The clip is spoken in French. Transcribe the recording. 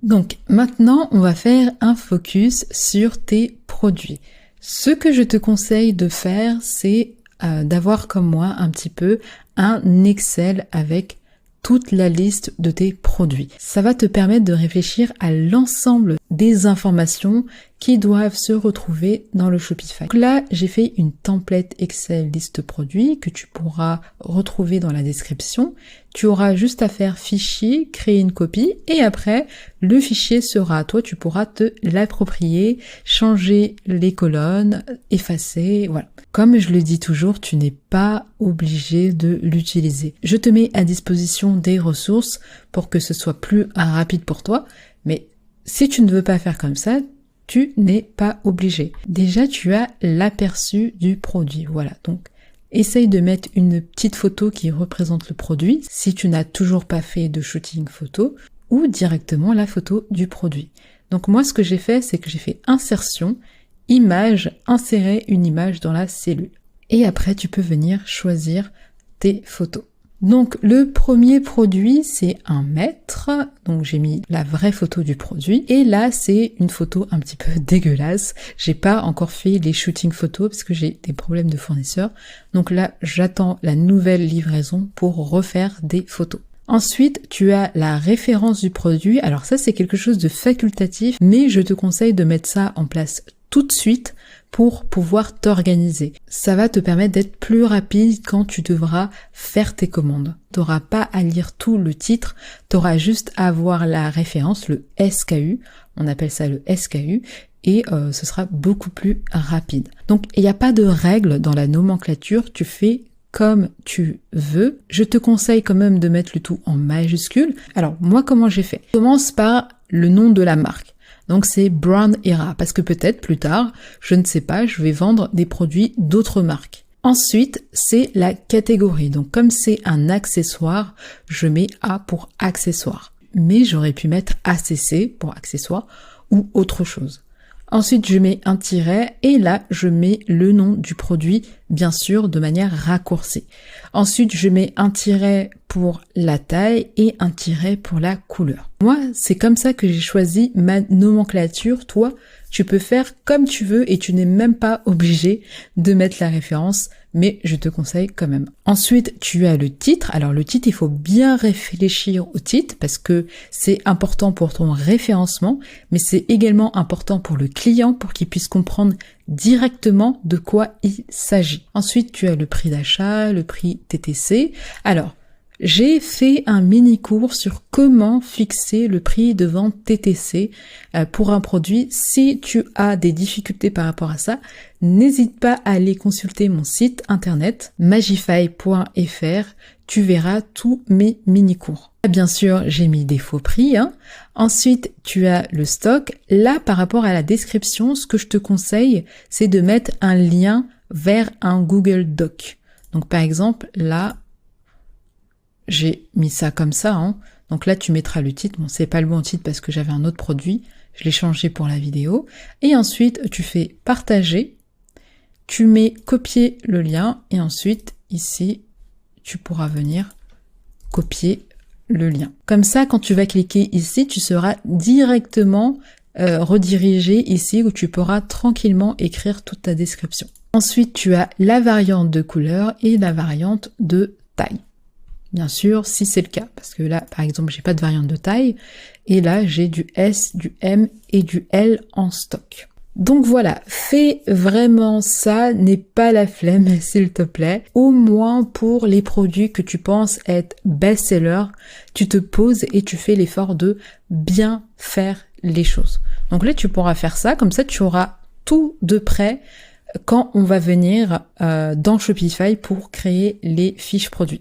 Donc maintenant, on va faire un focus sur tes produits. Ce que je te conseille de faire, c'est d'avoir comme moi un petit peu un Excel avec toute la liste de tes produits. Ça va te permettre de réfléchir à l'ensemble des informations qui doivent se retrouver dans le Shopify. Donc là, j'ai fait une template Excel liste produits que tu pourras retrouver dans la description. Tu auras juste à faire fichier, créer une copie et après, le fichier sera à toi. Tu pourras te l'approprier, changer les colonnes, effacer, voilà. Comme je le dis toujours, tu n'es pas obligé de l'utiliser. Je te mets à disposition des ressources pour que ce soit plus rapide pour toi, mais si tu ne veux pas faire comme ça, tu n'es pas obligé. Déjà, tu as l'aperçu du produit. Voilà, donc essaye de mettre une petite photo qui représente le produit si tu n'as toujours pas fait de shooting photo ou directement la photo du produit. Donc moi, ce que j'ai fait, c'est que j'ai fait insertion, image, insérer une image dans la cellule. Et après, tu peux venir choisir tes photos. Donc le premier produit, c'est un mètre, donc j'ai mis la vraie photo du produit, et là c'est une photo un petit peu dégueulasse. J'ai pas encore fait les shooting photos parce que j'ai des problèmes de fournisseurs, donc là j'attends la nouvelle livraison pour refaire des photos. Ensuite, tu as la référence du produit. Alors ça, c'est quelque chose de facultatif, mais je te conseille de mettre ça en place tout de suite pour pouvoir t'organiser. Ça va te permettre d'être plus rapide quand tu devras faire tes commandes. Tu n'auras pas à lire tout le titre, tu auras juste à avoir la référence, le SKU, on appelle ça le SKU, et ce sera beaucoup plus rapide. Donc il n'y a pas de règle dans la nomenclature, tu fais comme tu veux. Je te conseille quand même de mettre le tout en majuscule. Alors moi, comment j'ai fait? Je commence par le nom de la marque. Donc c'est Brown Era, parce que peut-être plus tard, je ne sais pas, je vais vendre des produits d'autres marques. Ensuite, c'est la catégorie. Donc comme c'est un accessoire, je mets A pour accessoire. Mais j'aurais pu mettre ACC pour accessoire ou autre chose. Ensuite, je mets un tiret et là, je mets le nom du produit, bien sûr, de manière raccourcie. Ensuite, je mets un tiret pour la taille et un tiret pour la couleur. Moi, c'est comme ça que j'ai choisi ma nomenclature. Toi, tu peux faire comme tu veux et tu n'es même pas obligé de mettre la référence, mais je te conseille quand même. Ensuite, tu as le titre. Alors le titre, il faut bien réfléchir au titre parce que c'est important pour ton référencement, mais c'est également important pour le client pour qu'il puisse comprendre directement de quoi il s'agit. Ensuite, tu as le prix d'achat, le prix TTC. Alors, j'ai fait un mini cours sur comment fixer le prix de vente TTC pour un produit. Si tu as des difficultés par rapport à ça, n'hésite pas à aller consulter mon site internet magify.fr. Tu verras tous mes mini cours. Bien sûr, j'ai mis des faux prix. Ensuite, tu as le stock. Là, par rapport à la description, ce que je te conseille, c'est de mettre un lien vers un Google Doc. Donc, par exemple, là, j'ai mis ça comme ça. Donc là, tu mettras le titre. Bon, c'est pas le bon titre parce que j'avais un autre produit. Je l'ai changé pour la vidéo. Et ensuite, tu fais partager. Tu mets copier le lien. Et ensuite, ici, tu pourras venir copier le lien. Comme ça, quand tu vas cliquer ici, tu seras directement redirigé ici où tu pourras tranquillement écrire toute ta description. Ensuite, tu as la variante de couleur et la variante de taille. Bien sûr, si c'est le cas, parce que là, par exemple, j'ai pas de variante de taille, et là, j'ai du S, du M et du L en stock. Donc voilà, fais vraiment ça, n'aie pas la flemme, s'il te plaît. Au moins pour les produits que tu penses être best-seller, tu te poses et tu fais l'effort de bien faire les choses. Donc là, tu pourras faire ça, comme ça, tu auras tout de prêt quand on va venir dans Shopify pour créer les fiches produits.